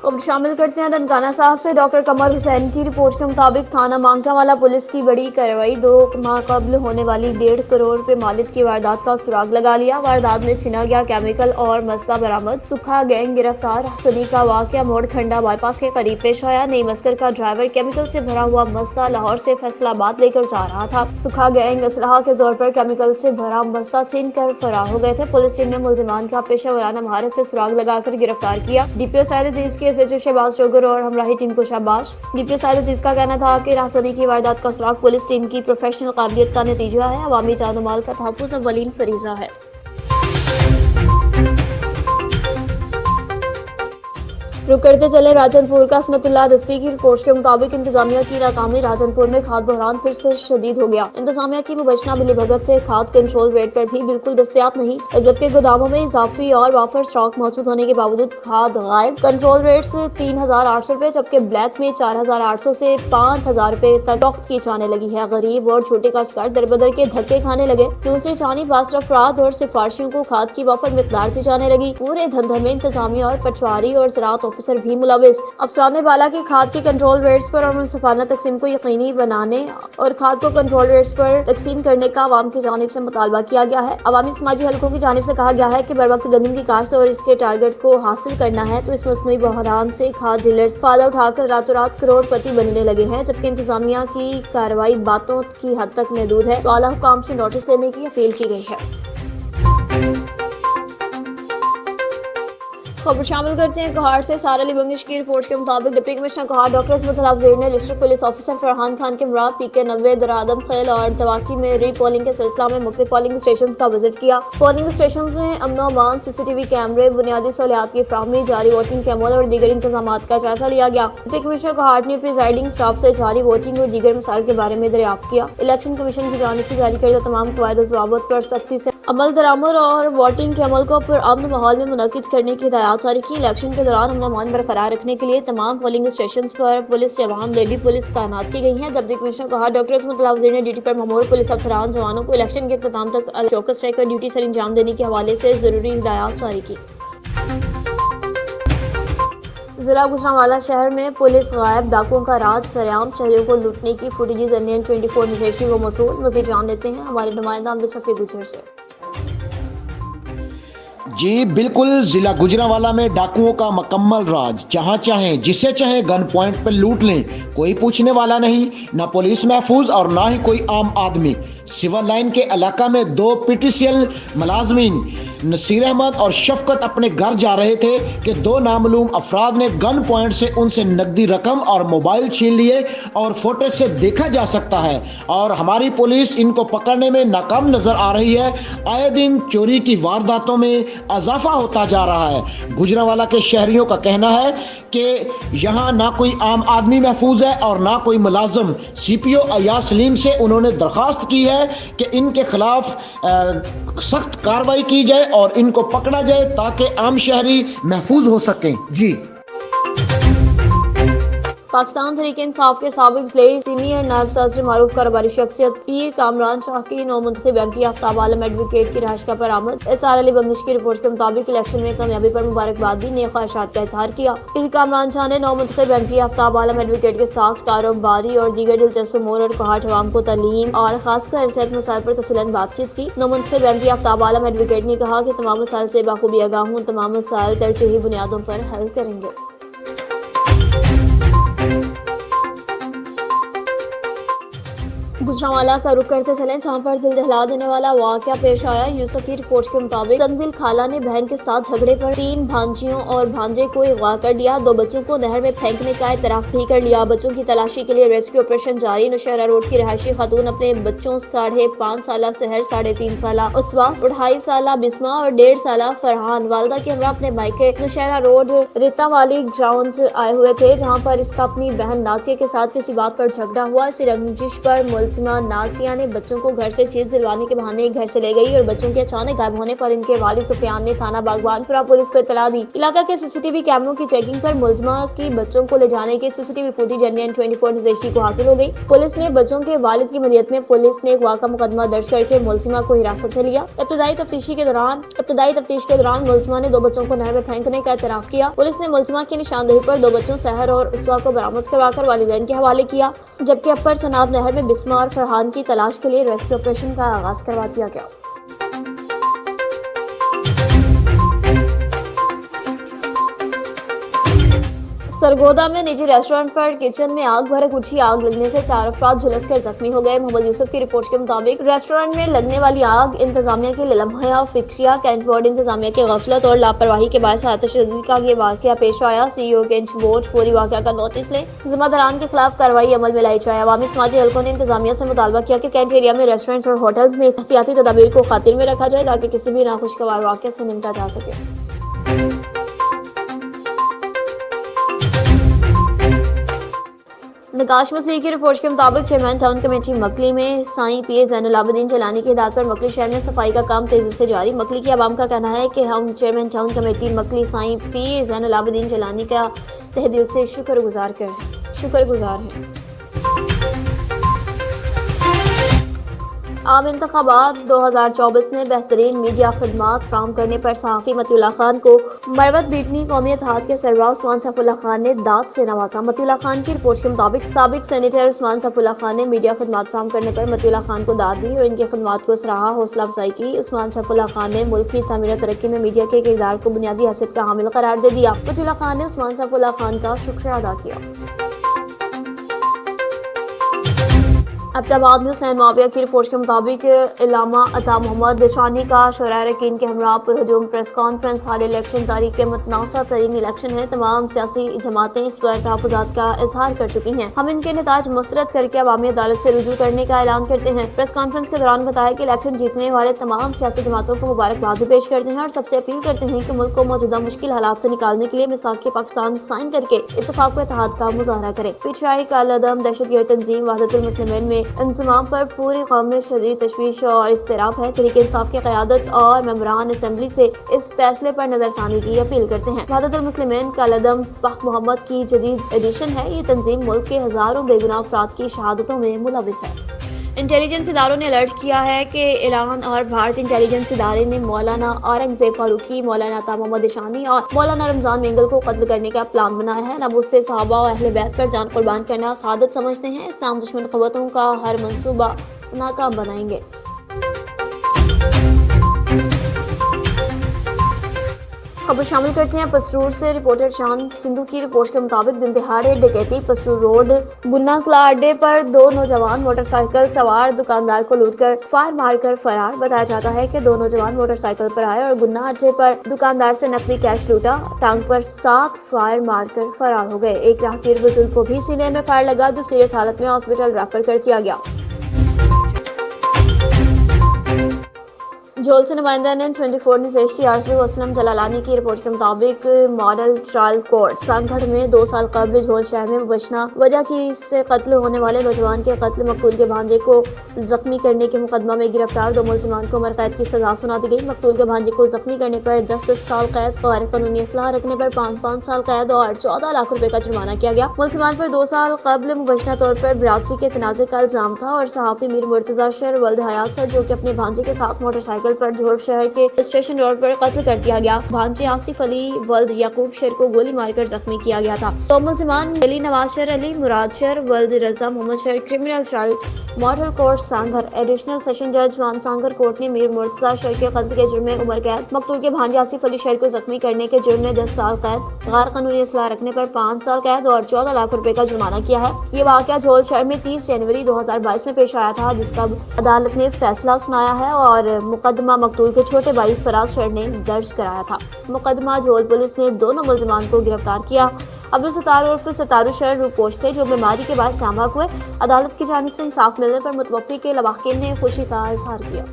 अब शामिल करते हैं ननकाना साहब से। डॉक्टर कमर हुसैन की रिपोर्ट के मुताबिक थाना मांगटावाला पुलिस की बड़ी कार्रवाई। 2 माह कबल होने वाली 1.5 करोड़ रुपए मालिक की वारदात का सुराग लगा लिया। वारदात में छिना गया केमिकल और मसला बरामद। सुखा गैंग गिरफ्तार। सदी का वाकया मोड़ खंडा बाईपास के करीब पेश आया। नई मस्कर का ड्राइवर केमिकल से भरा हुआ मसला लाहौर से फैसलाबाद लेकर जा रहा था। सुखा गैंग असलाह के जोर पर केमिकल से भरा मसला छीन कर फरार हो गए थे। पुलिस टीम ने मुल्जिमान का पेशा वराना महारत से सुराग लगाकर गिरफ्तार किया। डीपीओ साहिद अजीज के एसएचओ शहबाज जोगर और हमराही टीम को शाबाश। डीपीओ साहिद अजीज का कहना था कि राहसदी की वारदात का सुराग पुलिस टीम की प्रोफेशनल काबिलियत का नतीजा है। अवामी जान माल का तहफ़्फ़ुज़ अव्वलीन फरीज़ा है। रुक करते चले राजनपुर का। असमतुल्लाह दस्ती की रिपोर्ट के मुताबिक इंतजामिया की नाकामी। राजनपुर में खाद बहरान फिर से शदीद हो गया। इंतजामिया की मुबैना मिलीभगत से खाद कंट्रोल रेट पर भी बिल्कुल दस्तयाब नहीं, जबकि गोदामों में इजाफी और वाफर स्टॉक मौजूद होने के बावजूद खाद गायब। कंट्रोल रेट से 3,800 रुपए, जबकि ब्लैक में 4,800 से 5,000 रुपए तक फरोख्त की जाने लगी है। गरीब और छोटे काश्तकार दरबदर के धक्के खाने लगे। दूसरी जानिब बासर अफराद और सिफारिशियों को खाद की वाफर मिकदार दी जाने लगी। पूरे धंधे में इंतजामिया और पटवारी और ज़राअत ऑफिसर भी मुलविस। अफसरान बाला की खाद के कंट्रोल रेट्स पर और मुनसिफाना तकसीम को यकीनी बनाने और खाद को कंट्रोल रेट्स पर तकसीम करने का आवाम की जानिब से मुतालबा किया गया है। अवामी समाजी हलकों की जानिब से कहा गया है कि बर वक्त गंदम की काश्त और इसके टारगेट को हासिल करना है, तो इस मसनूई बहरान से खाद डीलर्स फायदा उठाकर रातों रात करोड़पति बनने लगे हैं, जबकि इंतजामिया की कार्रवाई बातों की हद तक महदूद है। तो आला हुकाम से नोटिस लेने की अपील की गई है। खबर शामिल करते हैं कहार से। सारा अली बंगिश की रिपोर्ट के मुताबिक डिप्टी कमिश्नर कहार डॉक्टर इसमतुल्लाह अफजल ने लिस्टर पुलिस ऑफिसर फरहान खान के मुराद पीके 90 दरादम खेल और जवाकी में री पोलिंग के सिलसिला में मुख्तलिफ पोलिंग स्टेशन का विजिट किया। पोलिंग स्टेशन में अमन अमान, सीसीटीवी कैमरे, बुनियादी सहूलियात की फ्राहमी, जारी वोटिंग के अमल और दीगर इंतजाम का जायजा लिया गया। डिप्टी कमिश्नर कहार ने प्रिजाइडिंग स्टाफ से जारी वोटिंग और दीगर मसाइल के बारे में दरियाफ्त किया। इलेक्शन कमीशन की जानिब से जारी करदा तमाम कवायद ज़वाबित पर सख्ती से अमल दरामद और वोटिंग के अमल को पुरअमन माहौल में मुनक्किद करने की हिदायत जारी की। इलेक्शन के दौरान अमन बरकरार रखने के लिए तमाम पोलिंग स्टेशन पर पुलिस जवान, लेडी पुलिस तैनात की गई है। डिप्टी कमिश्नर कहा डॉक्टर इसमतुल्लाह अफजल ने ड्यूटी पर ममूर पुलिस अफसरान जवानों को इलेक्शन के इख्तिताम तक चौकस रहकर ड्यूटी सर अंजाम देने के हवाले से जरूरी हिदायत जारी की। जिला गुजरांवाला शहर में पुलिस गायब, डाकुओं का राज सरेआम, शहरियों को लूटने की फुटेजेस इंडियन 24 न्यूज़ को मौसूल। मज़ीद जान लेते हैं हमारे नुमाइंदा अमजद शफी गुजर से। जी बिल्कुल, जिला गुजरांवाला में डाकुओं का मुकम्मल राज। जहां चाहें जिसे चाहे गन पॉइंट पर लूट लें, कोई पूछने वाला नहीं, ना पुलिस महफूज और ना ही कोई आम आदमी। सिविल लाइन के इलाका में 2 पीटीसीएल मुलाजमीन नसीर अहमद और शफकत अपने घर जा रहे थे कि 2 नामालूम अफराद ने गन पॉइंट से उनसे नकदी रकम और मोबाइल छीन लिए और फुटेज से देखा जा सकता है और हमारी पुलिस इनको पकड़ने में नाकाम नजर आ रही है। आए दिन चोरी की वारदातों में इजाफा होता जा रहा है। गुजरांवाला के शहरियों का कहना है कि यहाँ ना कोई आम आदमी महफूज है और ना कोई मुलाजम। सीपीओ अयाज सलीम से उन्होंने दरख्वास्त की है कि इनके खिलाफ सख्त कार्रवाई की जाए और इनको पकड़ा जाए ताकि आम शहरी महफूज हो सकें। जी पाकिस्तान तहरीक इंसाफ के साबिक सीनियर नायब सदर मारूफ कारोबारी शख्सियत पीर कामरान शाह की नौमुंतखब एमपी आफ्ताब आलम एडवोकेट की रहायश का बरामद। सारा अली बंगिश की रिपोर्ट के मुताबिक इलेक्शन में कामयाबी पर मुबारकबाद दी, नेक ख्वाहिशात का इजहार किया। पीर कामरान शाह ने नौमुंतखब एमपी आफ्ताब आलम एडवोकेट के साथ कारोबारी और दीगर दिलचस्प उमूर और कोहाट अवाम को तालीम और खासकर सेहत मसाइल पर तफसीलन बातचीत की। नौमुंतखब एमपी आफ्ताब आलम एडवोकेट ने कहा कि तमाम मसाइल से बाखूबी आगाह हूँ, तमाम मसाइल तरजीही बुनियादों पर हल करेंगे। गुजरांवाला का रुख करते चलें, जहाँ पर दिल दहला देने वाला वाकया पेश आया। यूसुफ की रिपोर्ट के मुताबिक तंजिल खाला ने बहन के साथ झगड़े पर 3 भांजियों और भांजे को अगवा कर लिया। 2 बच्चों को नहर में फेंकने का इतराफ भी कर लिया। बच्चों की तलाशी के लिए रेस्क्यू ऑपरेशन जारी। नौशहरा रोड की रहायशी खातून अपने बच्चों 5.5 साल सहर, 3.5 साल उस्वास, 2.5 साल बिस्मा और 1.5 साल फरहान वालदा के हमरा अपने मायके नौशहरा रोड रेता वाली ग्राउंड आए हुए थे, जहाँ पर इसका अपनी बहन नासिया के साथ किसी बात पर झगड़ा हुआ। इसी रंजिश पर मुलजिमा नासिया ने बच्चों को घर से चीज दिलवाने के बहाने घर से ले गई और बच्चों के अचानक गायब होने पर इनके वालिद सुफियान ने थाना बागबानपुरा पुलिस को इत्तला दी। इलाका के सीसीटीवी कैमरों की चेकिंग पर मुलजिमा की बच्चों को ले जाने की CCTV footage Indian 24 news HD को हासिल हो गई। पुलिस ने बच्चों के वालिद की मदद में पुलिस ने अगवा का मुकदमा दर्ज करके मुलजिमा को हिरासत में लिया। इब्तदाई तफ्तीश के दौरान मुलजिमा ने 2 बच्चों को नहर में फेंकने का एतराफ किया। पुलिस ने मुलजिमा की निशानदेही पर 2 बच्चों सहर और उसवा को बरामद करवाकर वालिदैन के हवाले किया, जबकि अपर चनाब नहर में बिस्मा और फरहान की तलाश के लिए रेस्क्यू ऑपरेशन का आगाज करवा दिया गया। सरगोदा में निजी रेस्टोरेंट पर किचन में आग भड़क उठी। आग लगने से 4 अफराद झुलसकर जख्मी हो गए। मोहम्मद यूसुफ की रिपोर्ट के मुताबिक रेस्टोरेंट में लगने वाली आग इंतजामिया की लम्हा फिक्सिया, कैंट बोर्ड इंतजामिया की गफलत और लापरवाही के बायस आतिशबाजी का ये वाकया पेश आया। CEO कैंट बोर्ड फौरी वाकया का नोटिस ले जिम्मेदारान के खिलाफ कार्रवाई अमल में लाई जाए। अवामी समाजी हल्कों ने इंतजामिया से मुतालबा किया कि कैंट एरिया में रेस्टोरेंट्स और होटल्स में एहतियाती तदाबीर को खातिर में रखा जाए ताकि किसी भी नाखुशगवार वाकये से निपटा जा सके। नकाश मसीह की रिपोर्ट के मुताबिक चेयरमैन टाउन कमेटी मकली में साईं पीर ज़ैनुल आबिदीन जिलानी की हिदायत पर मकली शहर में सफाई का काम तेजी से जारी। मकली की आवाम का कहना है कि हम चेयरमैन टाउन कमेटी मकली साईं पीर ज़ैनुल आबिदीन जिलानी का तहे दिल से शुक्रगुजार हैं। आम इंतखाबात 2024 में बेहतरीन मीडिया खिदमात फराहम करने पर सहाफ़ी मतीउल्लाह खान को मरवत बीटनी कौमी इत्तेहाद के सरबराह उस्मान सैफुल्लाह खान ने दाद से नवाजा। मतीउल्लाह खान की रिपोर्ट के मुताबिक साबिक सेनेटर उस्मान सैफुल्लाह खान ने मीडिया खिदमात फराहम करने पर मतीउल्लाह खान को दाद दी और इनकी खिदमात को सराहा, हौसला अफजाई की। उस्मान सैफुल्लाह खान ने मुल्क की तामीर तरक्की में मीडिया के किरदार को बुनियादी हैसियत का हामिल करार दे दिया। मतीउल्लाह खान ने उस्मान सैफुल्लाह खान का शुक्रिया अदा किया। अब्ताबाद में हुसैन माविया की रिपोर्ट के मुताबिक इलामा अता मोहम्मद शानी का शोरा रकीन के हमरा पर हुजूम प्रेस कॉन्फ्रेंस हाल इलेक्शन तारीख के मुतनासा तरीन इलेक्शन है। तमाम सियासी जमातें इस पर तहफ़्फ़ुज़ात का इजहार कर चुकी हैं। हम इनके नताज मुस्तरद करके अवामी अदालत से रुजू करने का ऐलान करते हैं। प्रेस कॉन्फ्रेंस के दौरान बताया कि इलेक्शन जीतने वाले तमाम सियासी जमातों को मुबारकबाद भी पेश करते हैं और सबसे अपील करते हैं कि मुल्क को मौजूदा मुश्किल हालात से निकालने के लिए मिसाक पाकिस्तान साइन करके इत्तफाक व इत्तेहाद का मुजाहरा करें। पीछाई कालअदम दहशतगर्द तंजीम वहदतुल मुस्लिमीन में इंज़माम पर पूरी कौम में शदीद तशवीश और इज़्तिराब है। तहरीक इंसाफ की क़यादत और मेंबरान असेंबली से इस फैसले पर नजरसानी की अपील करते हैं। वहदतुल मुस्लिमीन कालअदम सबाह मोहम्मद की जदीद एडिशन है। ये तंजीम मुल्क के हजारों बेगुनाह अफराद की शहादतों में मुलविस है। इंटेलिजेंस इदारों ने अलर्ट किया है कि ईरान और भारतीय इंटेलिजेंस इदारे ने मौलाना औरंगजेब फारूकी, मौलाना अता मोहम्मद शानी और मौलाना रमजान मेंगल को कत्ल करने का प्लान बनाया है। नबूस से सहाबा और अहले बैत पर जान कुर्बान करना सादत समझते हैं। इस्लाम दुश्मन क़ुव्वतों का हर मंसूबा नाकाम बनाएंगे। खबर शामिल करते हैं पसरूर से। रिपोर्टर चांद सिंधु की रिपोर्ट के मुताबिक दिन दिहाड़े डकैती पसरूर रोड गुन्ना कला अड्डे पर 2 नौजवान मोटरसाइकिल सवार दुकानदार को लूटकर फायर मारकर फरार। बताया जाता है कि 2 नौजवान मोटरसाइकिल पर आए और गुन्ना अड्डे पर दुकानदार से नकली कैश लूटा। टांग पर 7 फायर मारकर फरार हो गए। एक राहगीर बुजुर्ग को भी सीने में फायर लगा, जो सीरियस हालत में हॉस्पिटल रेफर कर दिया गया। झोल से नुमाइंदा ने 24 न्यूज़ HD आरज़ू असलम जलालानी की रिपोर्ट के मुताबिक मॉडल ट्रायल कोर्ट सांगढ़ में 2 साल कबल झोल शहर में मुबैना वजह की से कत्ल होने वाले नौजवान के कत्ल, मकतूल के भांजे को जख्मी करने के मुकदमा में गिरफ्तार 2 मुलजिमान को उम्र कैद की सजा सुना दी गई। मकतूल के भांजे को जख्मी करने पर 10 साल कैद, गैर कानूनी असलाह रखने पर 5 साल कैद और 14 लाख रुपए का जुर्माना किया गया। मुलजिमान पर 2 साल कबल मुबैना तौर पर बिरादरी के तनाज़े का इल्जाम था और सहाफ़ी मीर मुर्तजा शर वल्द हयात सर, जो कि अपने भांजे के साथ मोटरसाइकिल पर झोल शहर के स्टेशन रोड पर कत्ल कर दिया गया। भांजे आसिफ अली वल्द याकूब शर को गोली मारकर जख्मी किया गया था। तो मुलजिमान अली नवाज शर, अली मुराद शर वल्द Raza Mohammad Shar criminal trial model court Sanghar additional session जज मान सांगढ़ कोर्ट ने मीर मुर्तजा शर के कत्ल के जुर्म में उम्र कैद, मकतूल के भांजे आसिफ अली शर को जख्मी करने के जुर्म में 10 साल कैद, गैर कानूनी असलाह रखने पर 5 साल कैद और 14 लाख रुपए का जुर्माना किया है। ये वाकया झोल शहर में 30 जनवरी 2022 में पेश आया था, जिसका अदालत ने फैसला सुनाया है और मुकदमा मकतूल के छोटे भाई फराज शर ने दर्ज कराया था। मुकदमा झोल पुलिस ने दोनों मुलजिमान को गिरफ्तार किया। अब्दुल सत्तार उर्फ सत्तारू शर रूपोश थे, जो बीमारी के बाद शामक हुए। अदालत की जानिब से इंसाफ मिलने पर मुतवफ़्फ़ी के लवाकिन ने खुशी का इजहार किया।